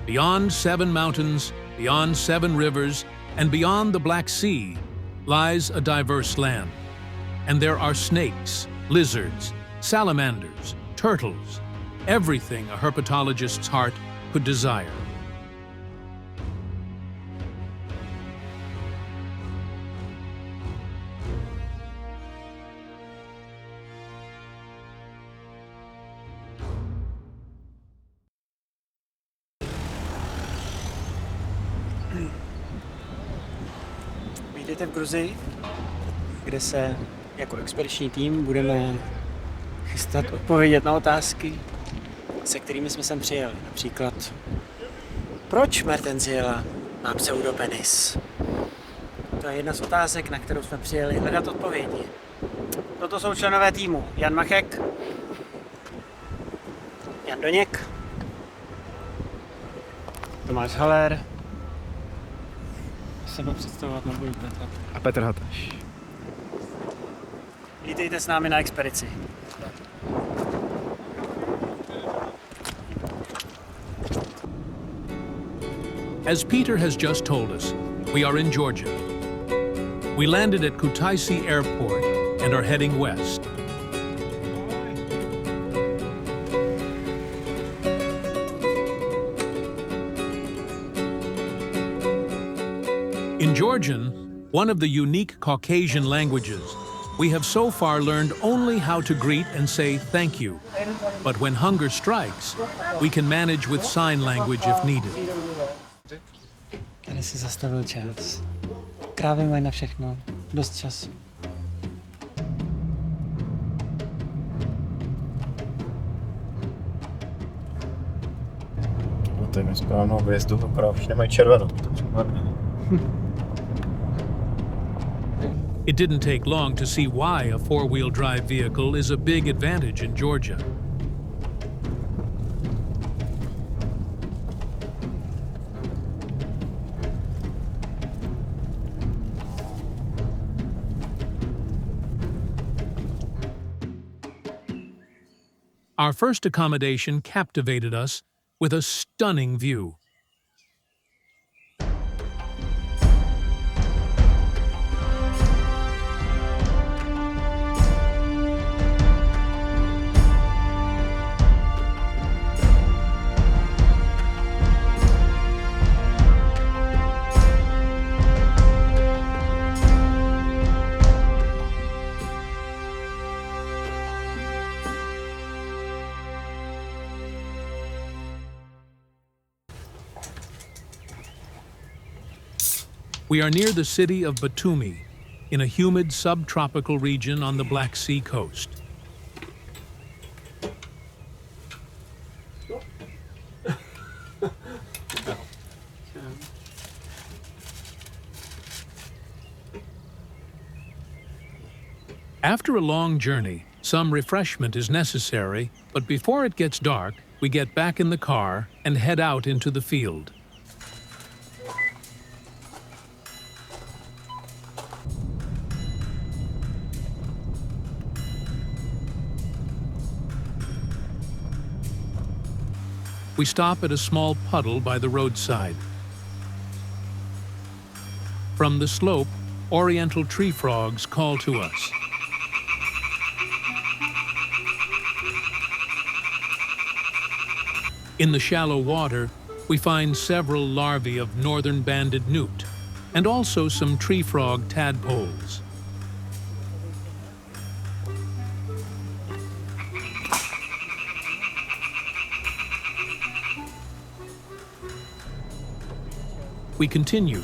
Beyond 7 mountains, beyond 7 rivers, and beyond the Black Sea lies a diverse land. And there are snakes, lizards, salamanders, turtles, everything a herpetologist's heart could desire. Vítejte v Gruzii, kde se jako expediční tým budeme chystat odpovědět na otázky, se kterými jsme sem přijeli. Například, proč Mertenziela má pseudopenis? To je jedna z otázek, na kterou jsme přijeli hledat odpovědi. Toto jsou členové týmu. Jan Machek, Jan Doněk, Tomáš Haller, sebe představovat nebudu, Petr. A Petr Hataš. Vítejte s námi na expedici. As Peter has just told us, we are in Georgia. We landed at Kutaisi Airport and are heading west. In Georgian, one of the unique Caucasian languages, we have so far learned only how to greet and say thank you. But when hunger strikes, we can manage with sign language if needed. Tady si zastavil čas. Krávy mají na všechno. Dost času. No to je mi správnou hvězdu, akorát už nemají červenou. It didn't take long to see why a four-wheel drive vehicle is a big advantage in Georgia. Our first accommodation captivated us with a stunning view. We are near the city of Batumi, in a humid subtropical region on the Black Sea coast. After a long journey, some refreshment is necessary, but before it gets dark, we get back in the car and head out into the field. We stop at a small puddle by the roadside. From the slope, oriental tree frogs call to us. In the shallow water, we find several larvae of northern banded newt, and also some tree frog tadpoles. We continue,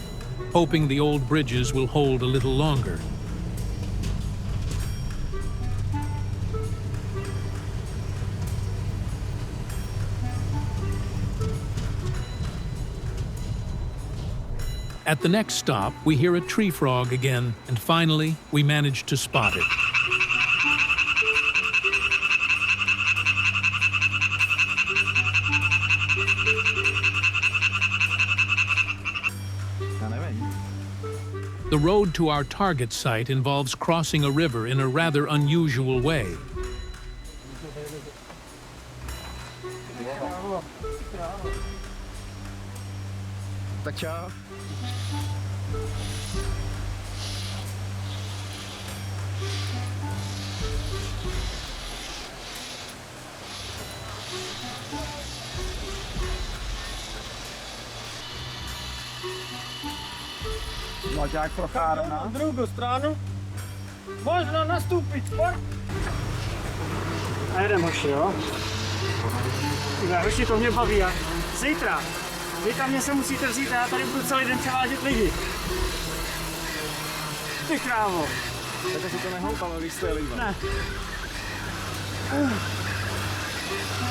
hoping the old bridges will hold a little longer. At the next stop, we hear a tree frog again, and finally, we manage to spot it. The road to our target site involves crossing a river in a rather unusual way. Tak čau. Mlaďák prochází na druhou stranu. Možno nastoupit, pojď. A jedem, hoši, jo? Hoši, to mě baví. Zítra mě se musíte vzít a já tady budu celý den převážet lidi. Ty krávo. Tak si to nehoupalo, když jste lidma. Ne.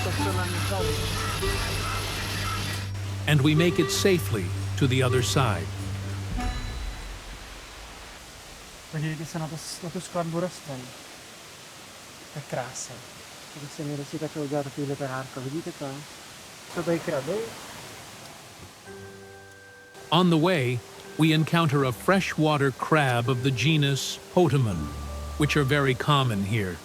Tak to na mě chali. And we make it safely to the other side. Podívejte se na tu skladbu rostlin. To je krása. Když se mi dostí takhle udělat takovýhle perárko, vidíte to? To tady kraby? On the way, we encounter a freshwater crab of the genus Potamon, which are very common here.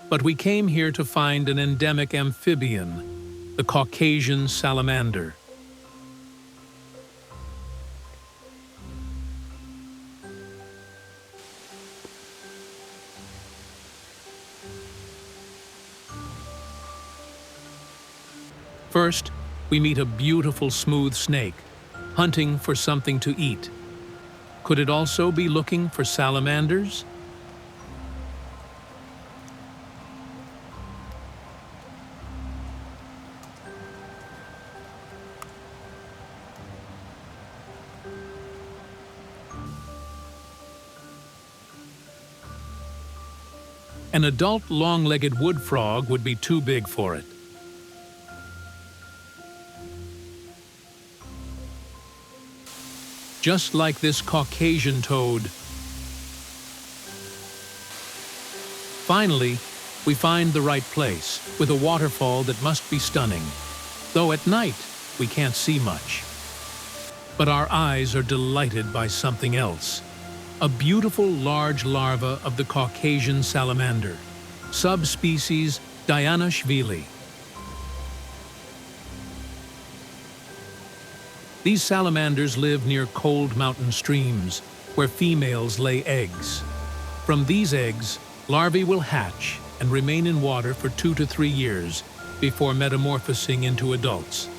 But we came here to find an endemic amphibian, the Caucasian salamander. First, we meet a beautiful smooth snake, hunting for something to eat. Could it also be looking for salamanders? An adult long-legged wood frog would be too big for it. Just like this Caucasian toad. Finally, we find the right place, with a waterfall that must be stunning. Though at night, we can't see much. But our eyes are delighted by something else. A beautiful large larva of the Caucasian salamander, subspecies Dianashvili. These salamanders live near cold mountain streams, where females lay eggs. From these eggs, larvae will hatch and remain in water for 2 to 3 years before metamorphosing into adults.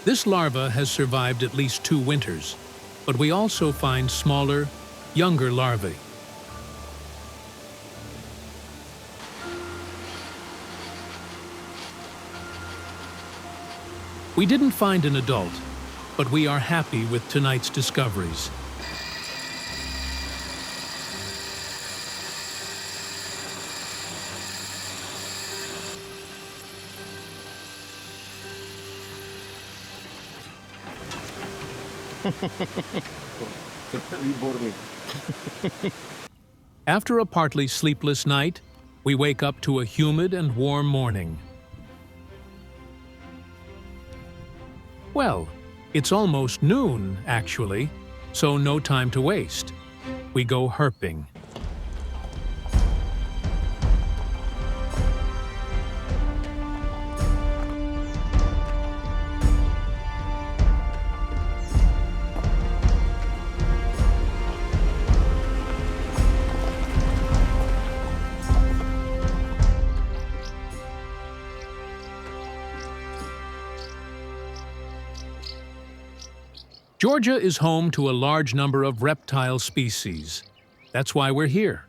This larva has survived at least 2 winters, but we also find smaller, younger larvae. We didn't find an adult, but we are happy with tonight's discoveries. After a partly sleepless night, we wake up to a humid and warm morning. Well, it's almost noon, actually, so no time to waste. We go herping. Georgia is home to a large number of reptile species. That's why we're here.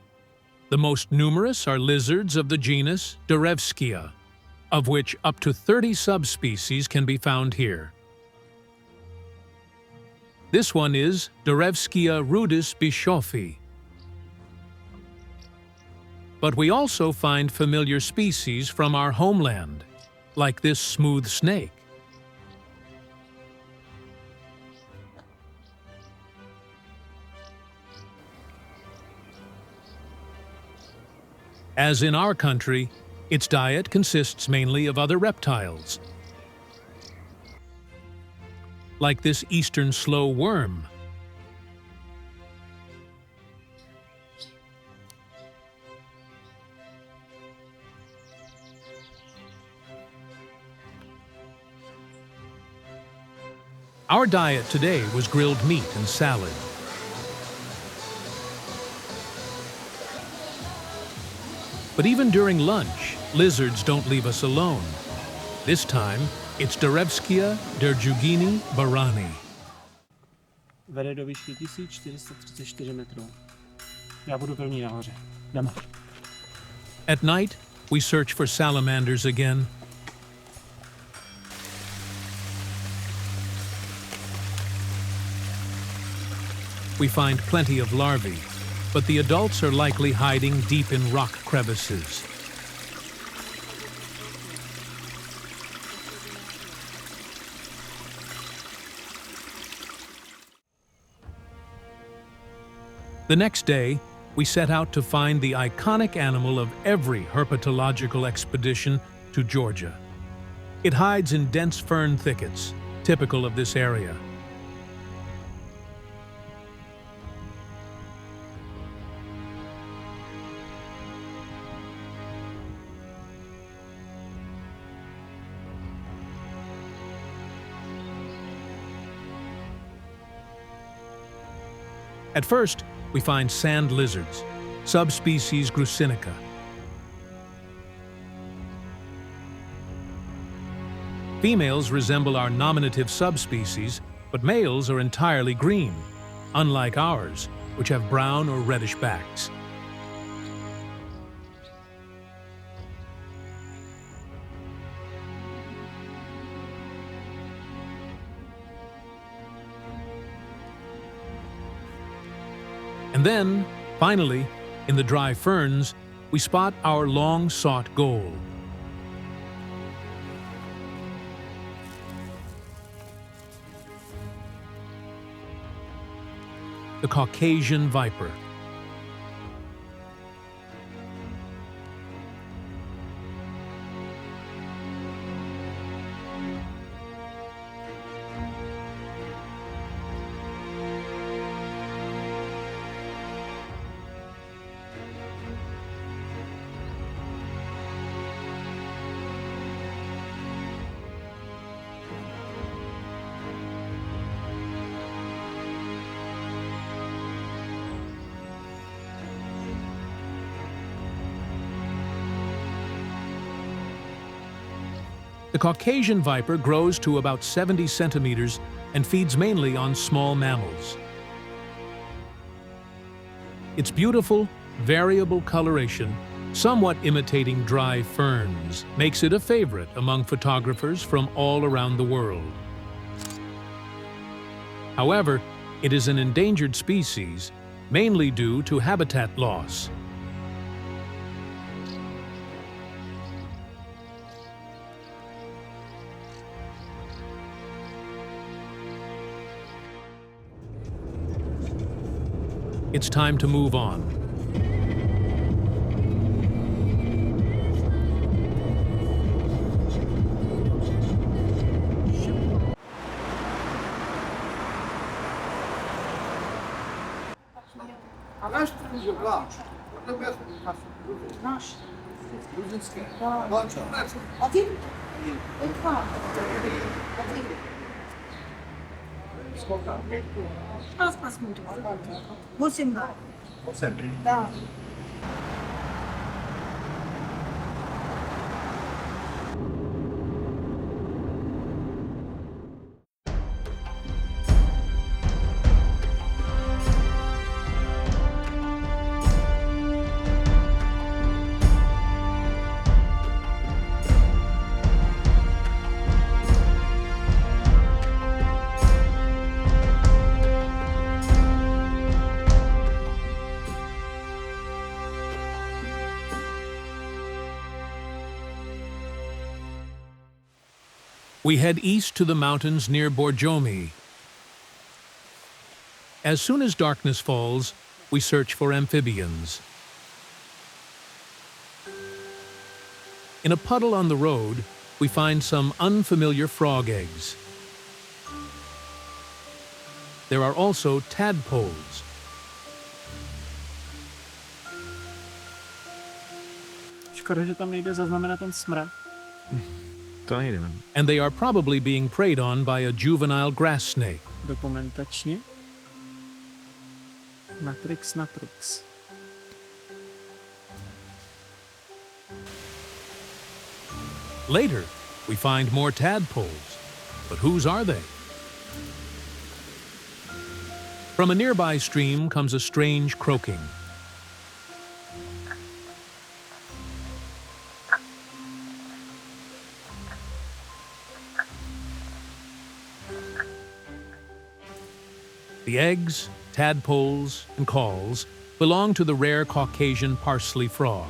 The most numerous are lizards of the genus Derevskia, of which up to 30 subspecies can be found here. This one is Derevskia rudis bischofi. But we also find familiar species from our homeland, like this smooth snake. As in our country, its diet consists mainly of other reptiles, like this eastern slow worm. Our diet today was grilled meat and salad. But even during lunch, lizards don't leave us alone. This time, it's Derevskia derjugini barani. Vede do výšky 1434 metrů. Já budu první nahoře. Jdeme. At night, we search for salamanders again. We find plenty of larvae, but the adults are likely hiding deep in rock crevices. The next day, we set out to find the iconic animal of every herpetological expedition to Georgia. It hides in dense fern thickets, typical of this area. At first, we find sand lizards, subspecies Grusinica. Females resemble our nominative subspecies, but males are entirely green, unlike ours, which have brown or reddish backs. And then, finally, in the dry ferns, we spot our long-sought goal. The Caucasian viper. The Caucasian viper grows to about 70 centimeters and feeds mainly on small mammals. Its beautiful, variable coloration, somewhat imitating dry ferns, makes it a favorite among photographers from all around the world. However, it is an endangered species, mainly due to habitat loss. It's time to move on. посмотрим. 8 да. Да. We head east to the mountains near Borjomi. As soon as darkness falls, we search for amphibians. In a puddle on the road, we find some unfamiliar frog eggs. there are also tadpoles. Škoda, že tam nejde zaznamenat ten smrad. To nejde, no. And they are probably being preyed on by a juvenile grass snake. Dokumentačně. Natrix. Later, we find more tadpoles. But whose are they? From a nearby stream comes a strange croaking. The eggs, tadpoles, and calls belong to the rare Caucasian parsley frog.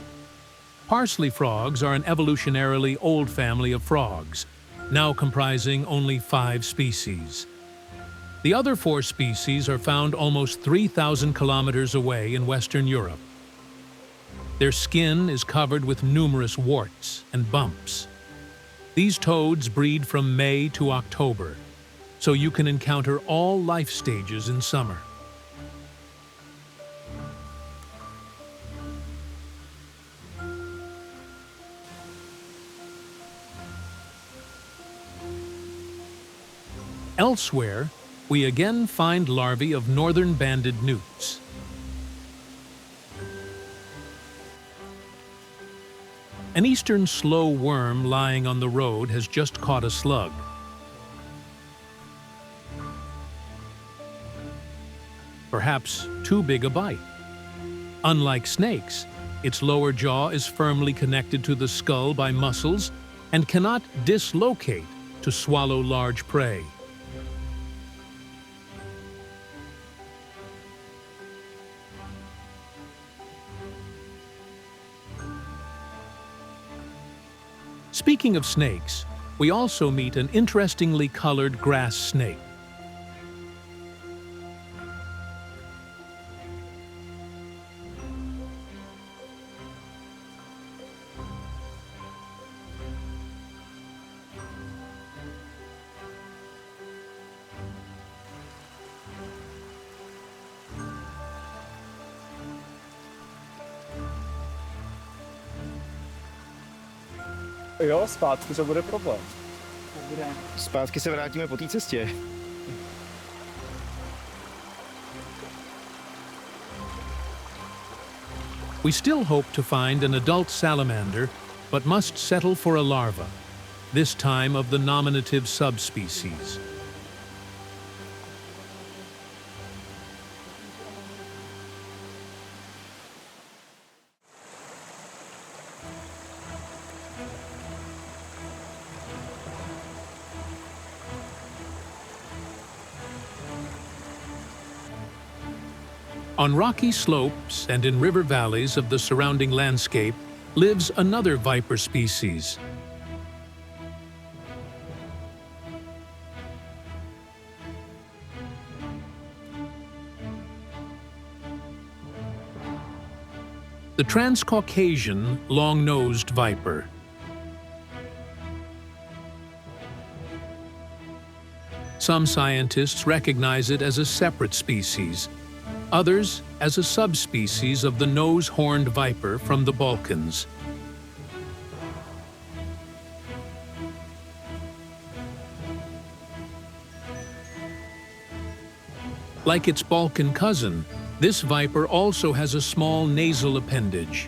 Parsley frogs are an evolutionarily old family of frogs, now comprising only 5 species. The other 4 species are found almost 3,000 kilometers away in Western Europe. Their skin is covered with numerous warts and bumps. These toads breed from May to October, so you can encounter all life stages in summer. Elsewhere, we again find larvae of northern banded newts. An eastern slow worm lying on the road has just caught a slug. Perhaps too big a bite. Unlike snakes, its lower jaw is firmly connected to the skull by muscles and cannot dislocate to swallow large prey. Speaking of snakes, we also meet an interestingly colored grass snake. Jo, zpátky to bude problém. Bude. Zpátky se vrátíme po té cestě. We still hope to find an adult salamander, but must settle for a larva, this time of the nominative subspecies. On rocky slopes and in river valleys of the surrounding landscape lives another viper species. The Transcaucasian long-nosed viper. Some scientists recognize it as a separate species, others as a subspecies of the nose-horned viper from the Balkans. Like its Balkan cousin, this viper also has a small nasal appendage.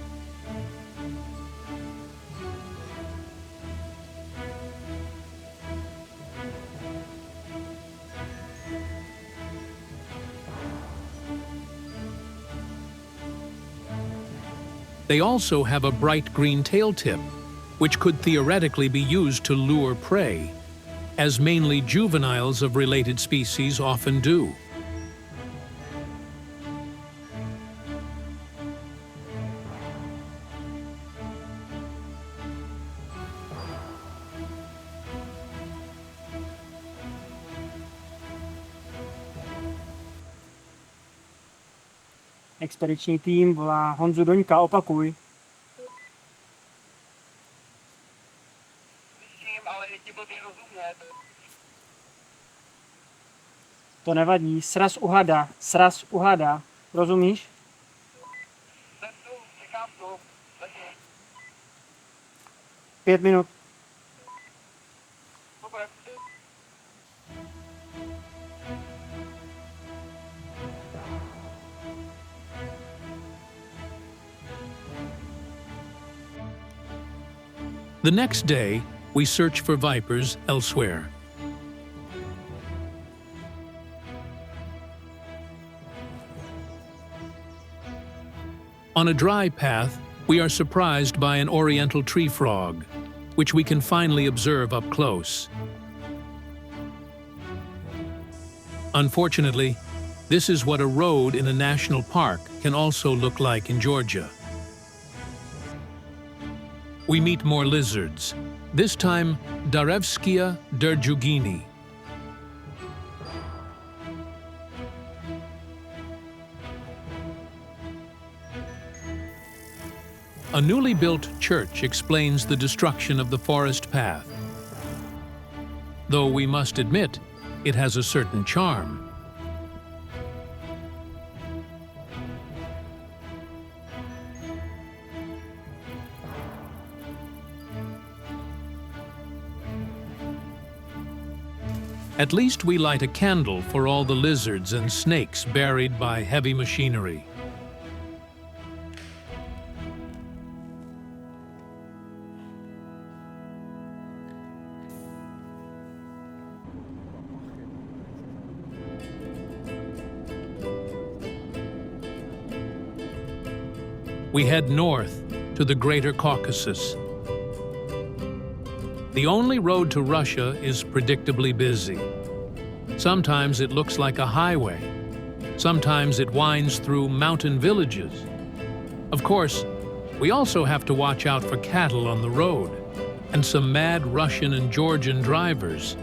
They also have a bright green tail tip, which could theoretically be used to lure prey, as mainly juveniles of related species often do. Expediční tým volá Honzu Doňka, opakuj. Ale je ti blbý rozumět. To nevadí, sraz uhada. Rozumíš? 5 minut. The next day, we search for vipers elsewhere. On a dry path, we are surprised by an oriental tree frog, which we can finally observe up close. Unfortunately, this is what a road in a national park can also look like in Georgia. We meet more lizards, this time Darevskia derjugini. A newly built church explains the destruction of the forest path. Though we must admit, it has a certain charm. At least we light a candle for all the lizards and snakes buried by heavy machinery. We head north to the Greater Caucasus. The only road to Russia is predictably busy. Sometimes it looks like a highway. Sometimes it winds through mountain villages. Of course, we also have to watch out for cattle on the road and some mad Russian and Georgian drivers.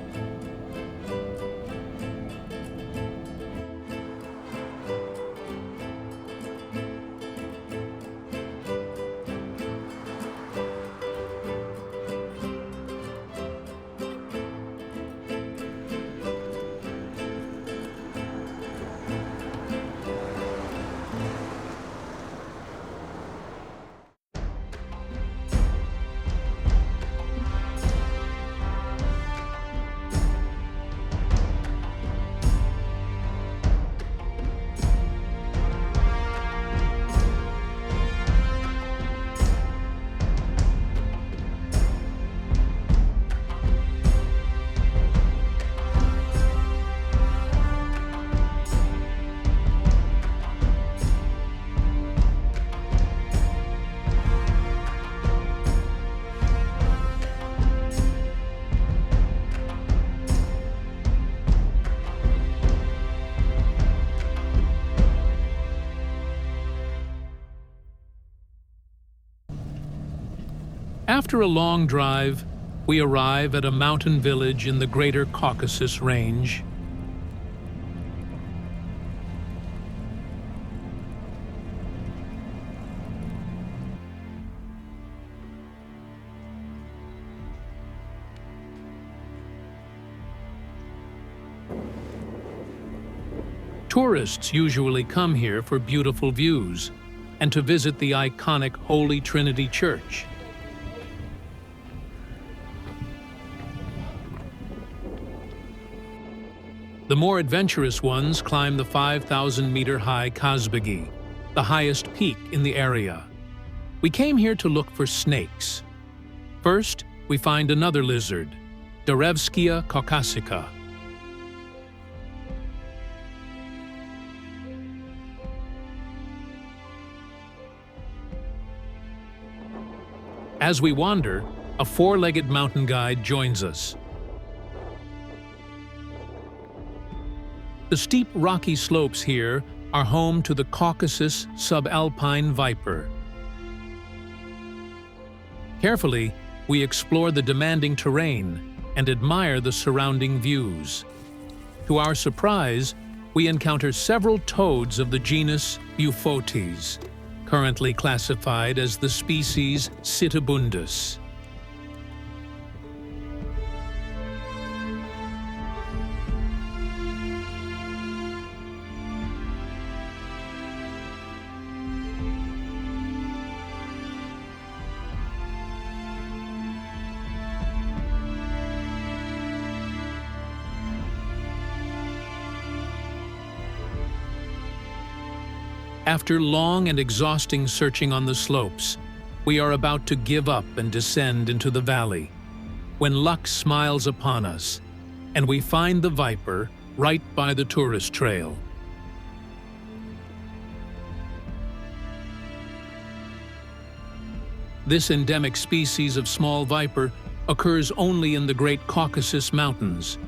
After a long drive, we arrive at a mountain village in the Greater Caucasus Range. Tourists usually come here for beautiful views and to visit the iconic Holy Trinity Church. The more adventurous ones climb the 5,000-meter-high Kazbegi, the highest peak in the area. We came here to look for snakes. First, we find another lizard, Darevskia caucasica. As we wander, a four-legged mountain guide joins us. The steep rocky slopes here are home to the Caucasus subalpine viper. Carefully, we explore the demanding terrain and admire the surrounding views. To our surprise, we encounter several toads of the genus Euphotes, currently classified as the species Sitabundus. After long and exhausting searching on the slopes, we are about to give up and descend into the valley, when luck smiles upon us, and we find the viper right by the tourist trail. This endemic species of small viper occurs only in the Great Caucasus Mountains.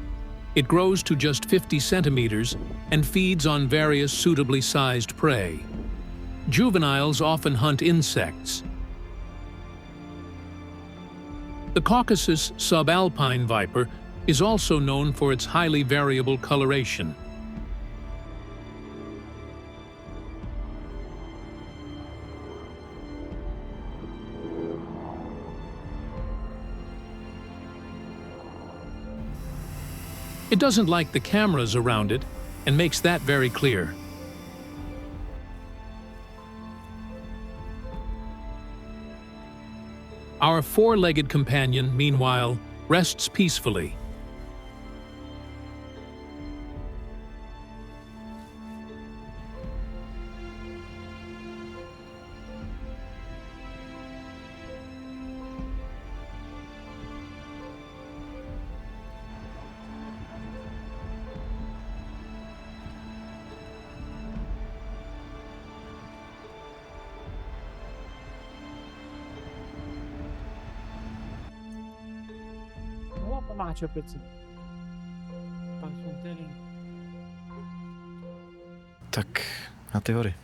It grows to just 50 centimeters and feeds on various suitably sized prey. Juveniles often hunt insects. The Caucasus subalpine viper is also known for its highly variable coloration. It doesn't like the cameras around it and makes that very clear. Our four-legged companion, meanwhile, rests peacefully. Má čepici. Pak jsou tedy. Tak na ty hory.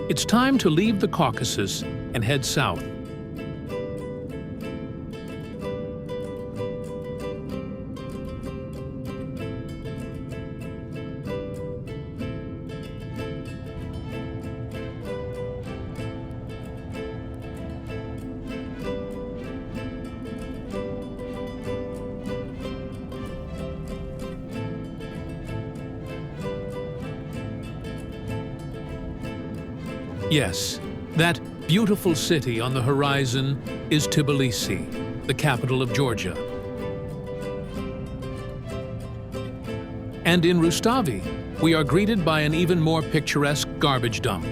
It's time to leave the Caucasus and head south. Yes, that beautiful city on the horizon is Tbilisi, the capital of Georgia. And in Rustavi, we are greeted by an even more picturesque garbage dump.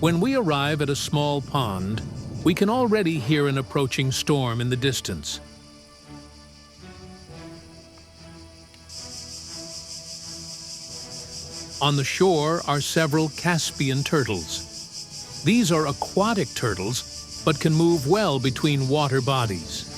When we arrive at a small pond, we can already hear an approaching storm in the distance. On the shore are several Caspian turtles. These are aquatic turtles, but can move well between water bodies.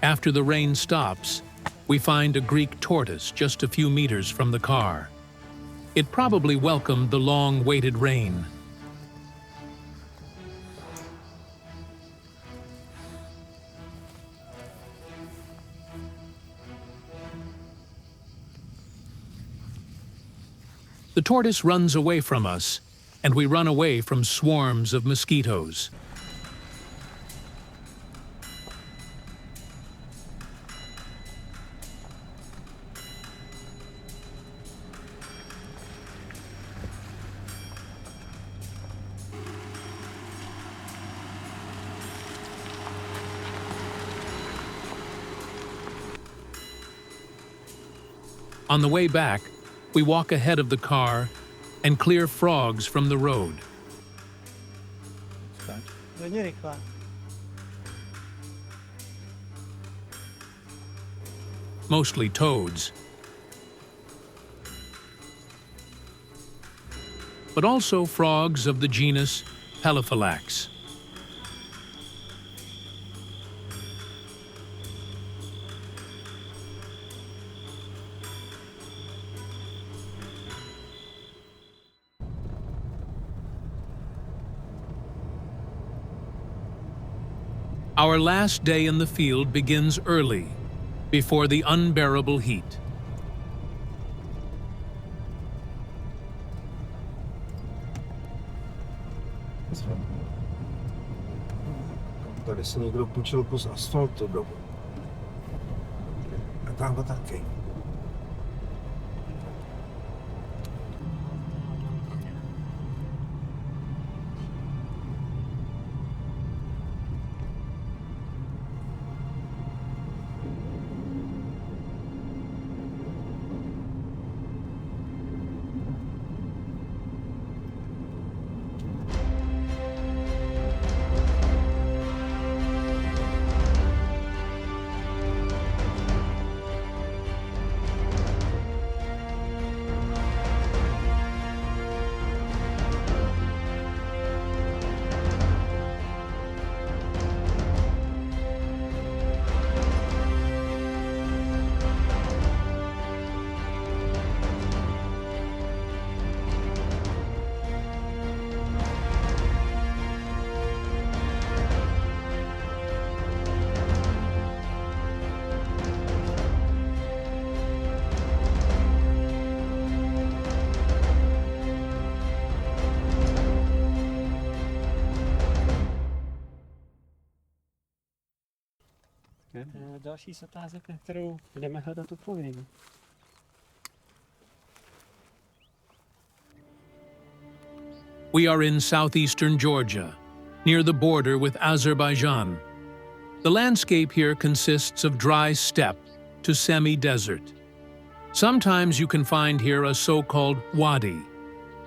After the rain stops, we find a Greek tortoise just a few meters from the car. It probably welcomed the long-waited rain. The tortoise runs away from us, and we run away from swarms of mosquitoes. On the way back, we walk ahead of the car and clear frogs from the road. Hodně rychle. Mostly toads, but also frogs of the genus Pelophylax. Our last day in the field begins early, before the unbearable heat. Tady se někdo půjčil kus asfaltu domů. A tamhle taky. Další z otázek, na kterou jdeme hledat odpověď. We are in southeastern Georgia, near the border with Azerbaijan. The landscape here consists of dry steppe to semi-desert. Sometimes you can find here a so-called wadi,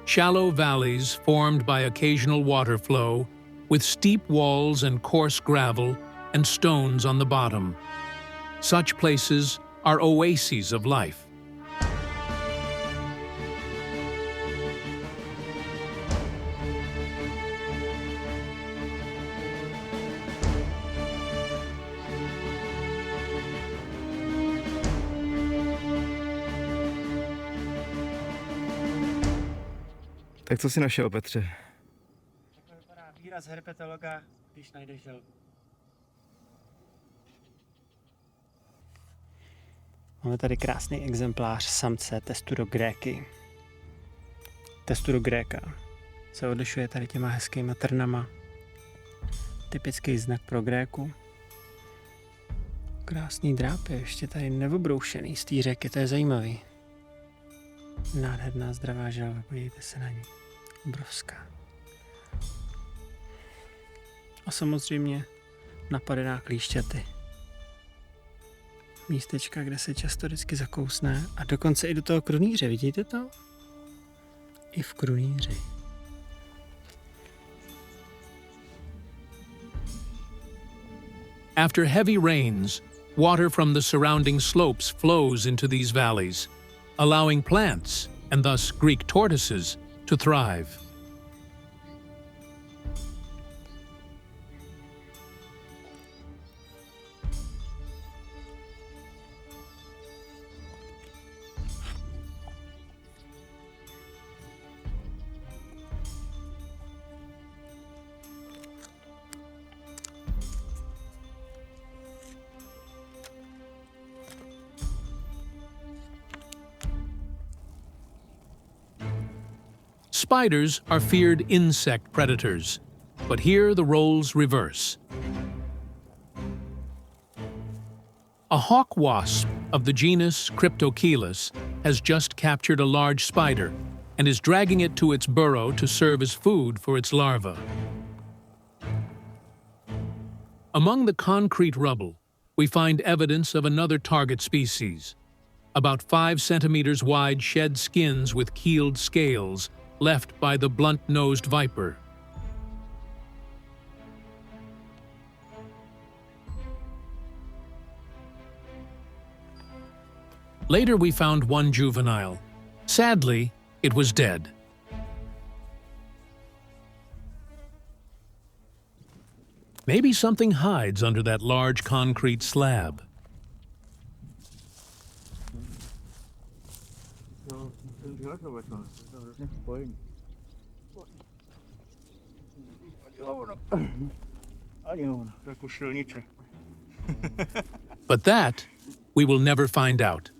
shallow valleys formed by occasional water flow, with steep walls and coarse gravel and stones on the bottom. Such places are oases of life. Tak co jsi našel, Petře? Takhle vypadá výraz herpetologa, když najdeš želvu. Máme tady krásný exemplář samce Testudogréky. Testudogréka se odlišuje tady těma hezkýma trnama. Typický znak pro gréku. Krásný dráp je ještě tady neobroušený z té řeky, to je zajímavý. Nádherná zdravá želva, podívejte se na ní. Obrovská. A samozřejmě napadená klíšťaty. Místečka, kde se často vždycky zakousne a dokonce i do toho krunýře, vidíte to? I v krunýři. After heavy rains, water from the surrounding slopes flows into these valleys, allowing plants, and thus Greek tortoises, to thrive. Spiders are feared insect predators, but here the roles reverse. A hawk wasp of the genus Cryptocheilus has just captured a large spider and is dragging it to its burrow to serve as food for its larvae. Among the concrete rubble, we find evidence of another target species, about 5 centimeters wide shed skins with keeled scales left by the blunt-nosed viper. Later we found one juvenile. Sadly, it was dead. Maybe something hides under that large concrete slab. But that we will never find out.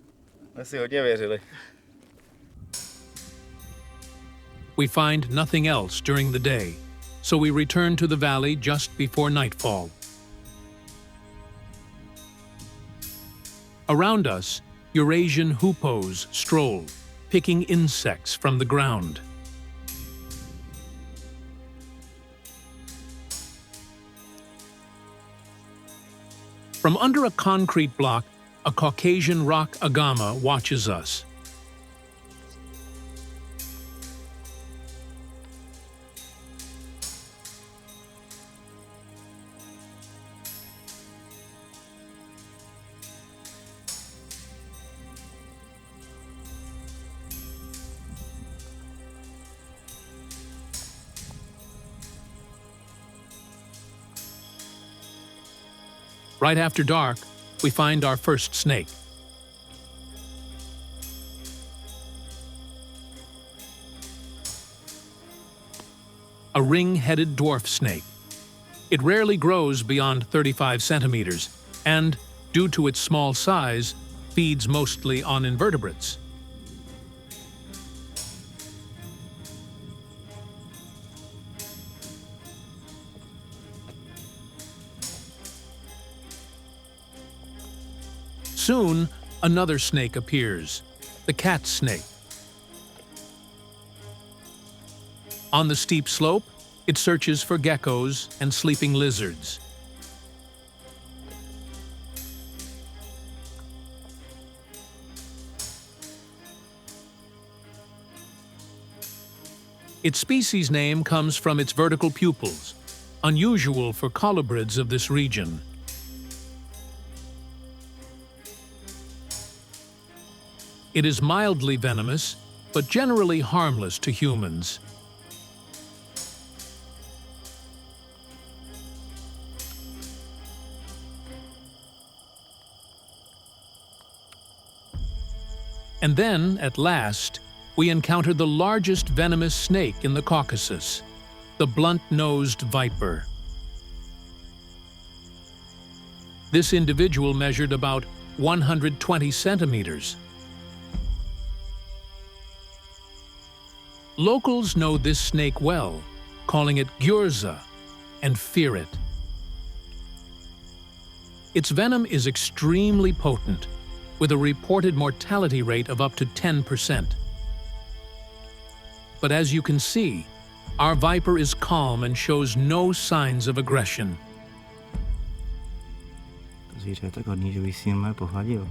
We find nothing else during the day, so we return to the valley just before nightfall. Around us, Eurasian hoopoes stroll, picking insects from the ground. From under a concrete block, a Caucasian rock agama watches us. Right after dark, we find our first snake. A ring-headed dwarf snake. It rarely grows beyond 35 centimeters and, due to its small size, feeds mostly on invertebrates. Soon, another snake appears, the cat snake. On the steep slope, it searches for geckos and sleeping lizards. Its species name comes from its vertical pupils, unusual for colubrids of this region. It is mildly venomous, but generally harmless to humans. And then, at last, we encounter the largest venomous snake in the Caucasus, the blunt-nosed viper. This individual measured about 120 centimeters. Locals know this snake well, calling it gyurza, and fear it. Its venom is extremely potent, with a reported mortality rate of up to 10%. But as you can see, our viper is calm and shows no signs of aggression. Zvíře tak hodný, že bych si jenom pohladil.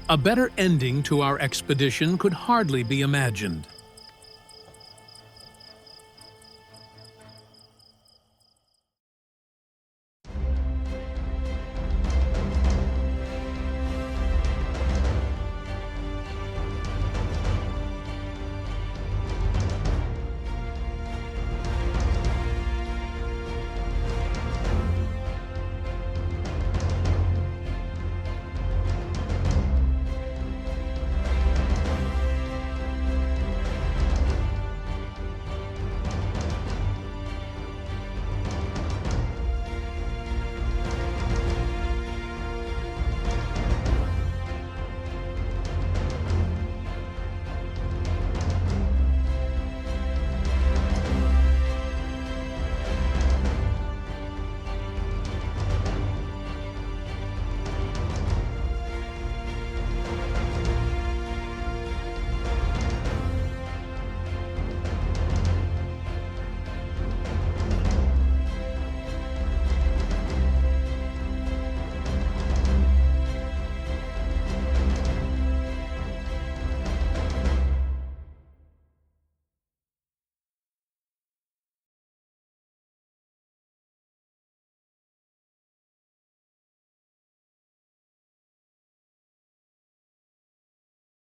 A better ending to our expedition could hardly be imagined.